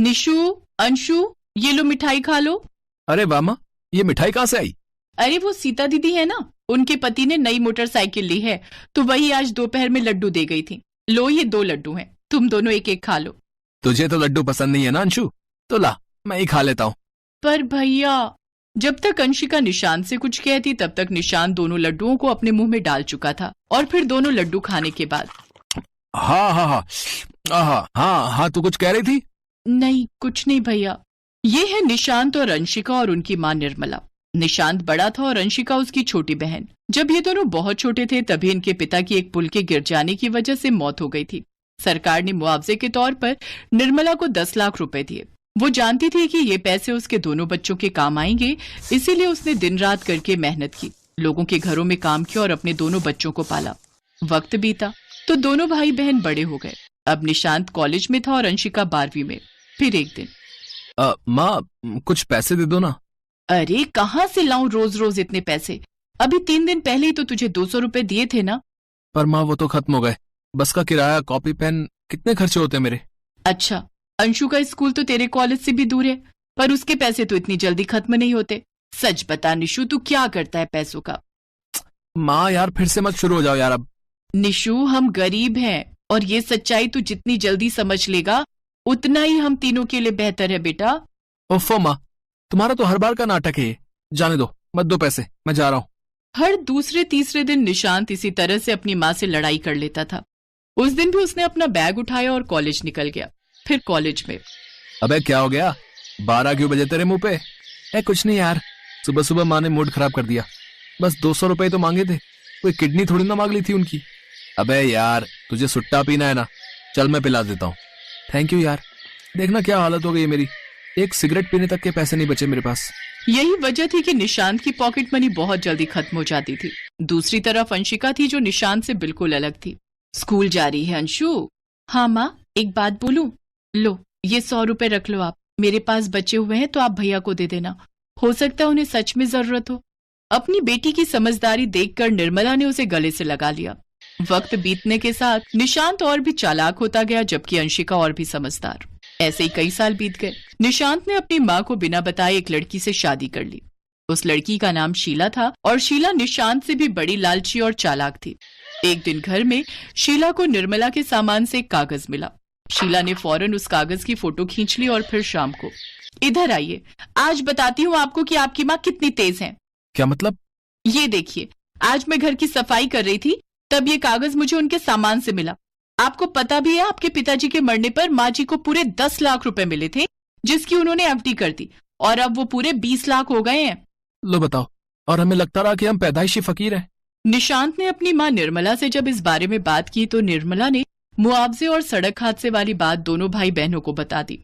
निशु, अंशु, ये लो मिठाई खा लो। अरे वाह माँ, ये मिठाई कहाँ से आई? अरे वो सीता दीदी है ना, उनके पति ने नई मोटरसाइकिल ली है, तो वही आज दोपहर में लड्डू दे गई थी। लो ये 2 लड्डू हैं, तुम दोनों एक एक खा लो। तुझे तो लड्डू पसंद नहीं है ना अंशु, तो ला मैं ही खा लेता हूँ। पर भैया, जब तक अंशिका निशांत से कुछ कहती तब तक निशांत दोनों लड्डुओं को अपने मुंह में डाल चुका था। और फिर दोनों लड्डू खाने के बाद, हाँ हाँ हाँ हाँ हाँ हाँ, तू कुछ कह रही थी? नहीं कुछ नहीं भैया। ये है निशांत और अंशिका और उनकी माँ निर्मला। निशांत बड़ा था और अंशिका उसकी छोटी बहन। जब ये दोनों बहुत छोटे थे तभी इनके पिता की एक पुल के गिर जाने की वजह से मौत हो गई थी। सरकार ने मुआवजे के तौर पर निर्मला को 10 लाख रुपए दिए। वो जानती थी कि ये पैसे उसके दोनों बच्चों के काम आएंगे, इसीलिए उसने दिन रात करके मेहनत की, लोगों के घरों में काम किया और अपने दोनों बच्चों को पाला। वक्त बीता तो दोनों भाई बहन बड़े हो गए। अब निशांत कॉलेज में था और अंशिका 12वीं में। फिर एक दिन, माँ कुछ पैसे दे दो ना। अरे कहाँ से लाऊं रोज रोज इतने पैसे? अभी 3 दिन पहले ही तो तुझे 200 रुपए दिए थे ना। पर माँ वो तो खत्म हो गए। बस का किराया, कॉपी पेन, कितने खर्चे होते हैं मेरे। अच्छा, अंशु का स्कूल तो तेरे कॉलेज से भी दूर है, पर उसके पैसे तो इतनी जल्दी खत्म नहीं होते। सच बता निशु, तू क्या करता है पैसों का? माँ यार फिर से मत शुरू हो जाओ यार अब। निशु, हम गरीब हैं और ये सच्चाई तू जितनी जल्दी समझ लेगा उतना ही हम तीनों के लिए बेहतर है बेटा। ओफो माँ, तुम्हारा तो हर बार का नाटक है ये। जाने दो, मत दो पैसे, मैं जा रहा हूँ। हर दूसरे तीसरे दिन निशांत इसी तरह से अपनी माँ से लड़ाई कर लेता था। उस दिन भी उसने अपना बैग उठाया और कॉलेज निकल गया। फिर कॉलेज में, अबे क्या हो गया? 12 क्यों बजे तेरे मुंह पे? कुछ नहीं यार, सुबह सुबह माँ ने मूड खराब कर दिया। बस 200 रुपए तो मांगे थे, कोई किडनी थोड़ी ना मांग ली थी उनकी। अबे यार तुझे सुट्टा पीना है ना, चल मैं पिला देता हूँ। थैंक यू यार, देखना क्या हालत हो गई है मेरी। एक सिगरेट पीने तक के पैसे नहीं बचे मेरे पास। यही वजह थी कि निशांत की पॉकेट मनी बहुत जल्दी खत्म हो जाती थी। दूसरी तरफ अंशिका थी जो निशांत से बिल्कुल अलग थी। स्कूल जा रही है अंशु? हाँ माँ, एक बात बोलूं? लो ये 100 रुपए रख लो आप, मेरे पास बचे हुए हैं तो आप भैया को दे देना, हो सकता है उन्हें सच में जरूरत हो। अपनी बेटी की समझदारी देखकर निर्मला ने उसे गले से लगा लिया। वक्त बीतने के साथ निशांत और भी चालाक होता गया, जबकि अंशिका और भी समझदार। ऐसे ही कई साल बीत गए। निशांत ने अपनी माँ को बिना बताए एक लड़की से शादी कर ली। उस लड़की का नाम शीला था और शीला निशांत से भी बड़ी लालची और चालाक थी। एक दिन घर में शीला को निर्मला के सामान से एक कागज मिला। शीला ने फौरन उस कागज की फोटो खींच ली और फिर शाम को, इधर आइए, आज बताती हूँ आपको कि आपकी माँ कितनी तेज है। क्या मतलब? ये देखिए, आज मैं घर की सफाई कर रही थी तब ये कागज मुझे उनके सामान से मिला। आपको पता भी है आपके पिताजी के मरने पर माँ जी को पूरे 10 लाख रुपए मिले थे, जिसकी उन्होंने एफडी कर दी, और अब वो पूरे 20 लाख हो गए हैं। लो बताओ, और हमें लगता रहा कि हम पैदाइशी फकीर हैं। निशांत ने अपनी माँ निर्मला से जब इस बारे में बात की तो निर्मला ने मुआवजे और सड़क हादसे वाली बात दोनों भाई बहनों को बता दी।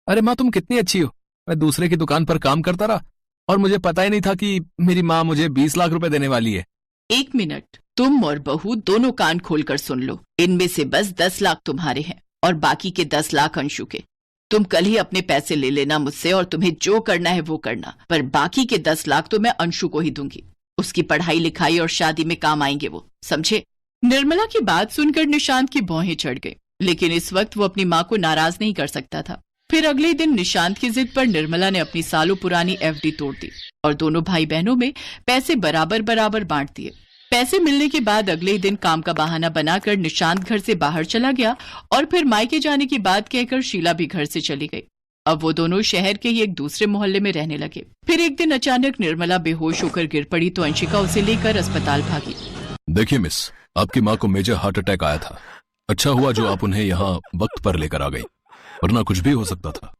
अरे माँ तुम कितनी अच्छी हो, मैं दूसरे की दुकान पर काम करता रहा और मुझे पता ही नहीं था कि मेरी माँ मुझे 20 लाख रुपए देने वाली है। 1 मिनट, तुम और बहू दोनों कान खोलकर सुन लो। इनमें से बस 10 लाख तुम्हारे हैं और बाकी के 10 लाख अंशु के। तुम कल ही अपने पैसे ले लेना मुझसे और तुम्हें जो करना है वो करना, पर बाकी के 10 लाख तो मैं अंशु को ही दूंगी। उसकी पढ़ाई लिखाई और शादी में काम आएंगे वो, समझे? निर्मला की बात सुनकर निशांत की भौहें चढ़ गई, लेकिन इस वक्त वो अपनी माँ को नाराज नहीं कर सकता था। फिर अगले दिन निशांत की जिद पर निर्मला ने अपनी सालों पुरानी एफडी तोड़ दी और दोनों भाई बहनों में पैसे बराबर बराबर बांट दिए। पैसे मिलने के बाद अगले ही दिन काम का बहाना बनाकर निशांत घर से बाहर चला गया और फिर मायके जाने की बात कहकर शीला भी घर से चली गई। अब वो दोनों शहर के ही एक दूसरे मोहल्ले में रहने लगे। फिर एक दिन अचानक निर्मला बेहोश होकर गिर पड़ी तो अंशिका उसे लेकर अस्पताल भागी। देखिए मिस, आपकी माँ को मेजर हार्ट अटैक आया था। अच्छा हुआ जो आप उन्हें यहाँ वक्त पर लेकर आ गई, वरना कुछ भी हो सकता था।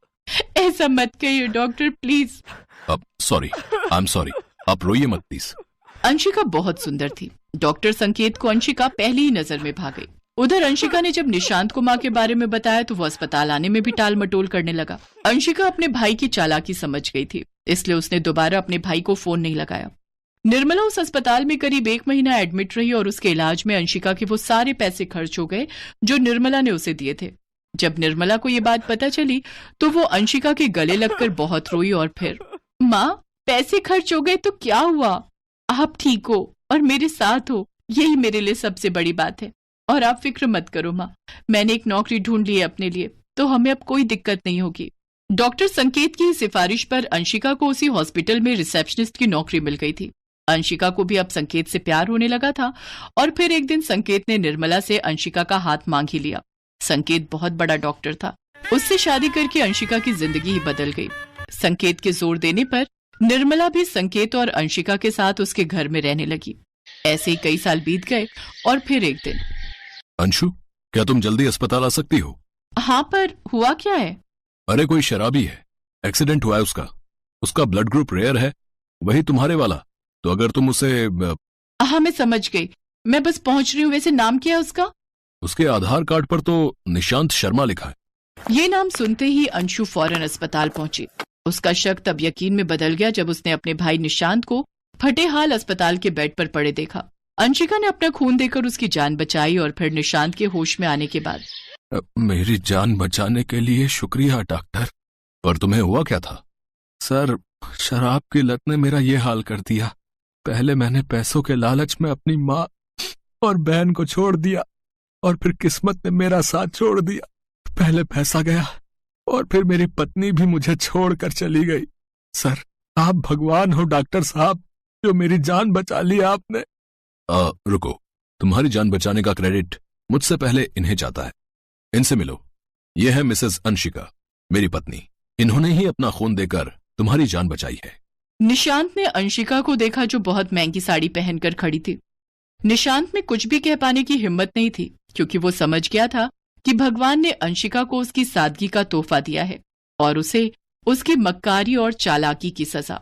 ऐसा मत कहिए डॉक्टर, प्लीज। अब सॉरी, आई एम सॉरी, आप रोइए मत प्लीज। अंशिका बहुत सुंदर थी। डॉक्टर संकेत को अंशिका पहली ही नजर में भा गई। उधर अंशिका ने जब निशांत को माँ के बारे में बताया तो वो अस्पताल आने में भी टाल मटोल करने लगा। अंशिका अपने भाई की चालाकी समझ गई थी, इसलिए उसने दोबारा अपने भाई को फोन नहीं लगाया। निर्मला उस अस्पताल में करीब 1 महीना एडमिट रही और उसके इलाज में अंशिका के वो सारे पैसे खर्च हो गए जो निर्मला ने उसे दिए थे। जब निर्मला को ये बात पता चली तो वो अंशिका के गले लगकर बहुत रोई और फिर, माँ पैसे खर्च हो गए तो क्या हुआ, आप ठीक हो और मेरे साथ हो, यही मेरे लिए सबसे बड़ी बात है। और आप फिक्र मत करो माँ, मैंने एक नौकरी ढूंढ ली है अपने लिए, तो हमें अब कोई दिक्कत नहीं होगी। डॉक्टर संकेत की सिफारिश पर अंशिका को उसी हॉस्पिटल में रिसेप्शनिस्ट की नौकरी मिल गई थी। अंशिका को भी अब संकेत से प्यार होने लगा था और फिर एक दिन संकेत ने निर्मला से अंशिका का हाथ मांग ही लिया। संकेत बहुत बड़ा डॉक्टर था। उससे शादी करके अंशिका की जिंदगी ही बदल गई। संकेत के जोर देने पर निर्मला भी संकेत और अंशिका के साथ उसके घर में रहने लगी। ऐसे ही कई साल बीत गए और फिर एक दिन। अंशु, क्या तुम जल्दी अस्पताल आ सकती हो? हाँ, पर हुआ क्या है? अरे कोई शराबी है, एक्सीडेंट हुआ है उसका। उसका ब्लड ग्रुप रेयर है, वही तुम्हारे वाला। तो अगर तुम उसे हाँ, मैं समझ गई। मैं बस पहुंच रही हूँ। वैसे नाम क्या है उसका? उसके आधार कार्ड पर तो निशांत शर्मा लिखा है। ये नाम सुनते ही अंशु फौरन अस्पताल पहुंची। उसका शक तब यकीन में बदल गया जब उसने अपने भाई निशांत को फटे हाल अस्पताल के बेड पर पड़े देखा। अंशिका ने अपना खून देकर उसकी जान बचाई और फिर निशांत के होश में आने के बाद, मेरी जान बचाने के लिए शुक्रिया डॉक्टर। पर तुम्हें हुआ क्या था? सर, शराब की लत ने मेरा ये हाल कर दिया। पहले मैंने पैसों के लालच में अपनी माँ और बहन को छोड़ दिया और फिर किस्मत ने मेरा साथ छोड़ दिया। पहले पैसा गया और फिर मेरी पत्नी भी मुझे छोड़कर चली गई। सर, आप भगवान हो डॉक्टर साहब, जो मेरी जान बचा ली आपने। रुको, तुम्हारी जान बचाने का क्रेडिट मुझसे पहले इन्हें जाता है। इनसे मिलो। ये है मिसेस अंशिका, मेरी पत्नी। इन्होंने ही अपना खून देकर तुम्हारी जान बचाई है। निशांत ने अंशिका को देखा जो बहुत महंगी साड़ी पहनकर खड़ी थी। निशांत में कुछ भी कह पाने की हिम्मत नहीं थी क्योंकि वो समझ गया था कि भगवान ने अंशिका को उसकी सादगी का तोहफा दिया है और उसे उसकी मक्कारी और चालाकी की सजा।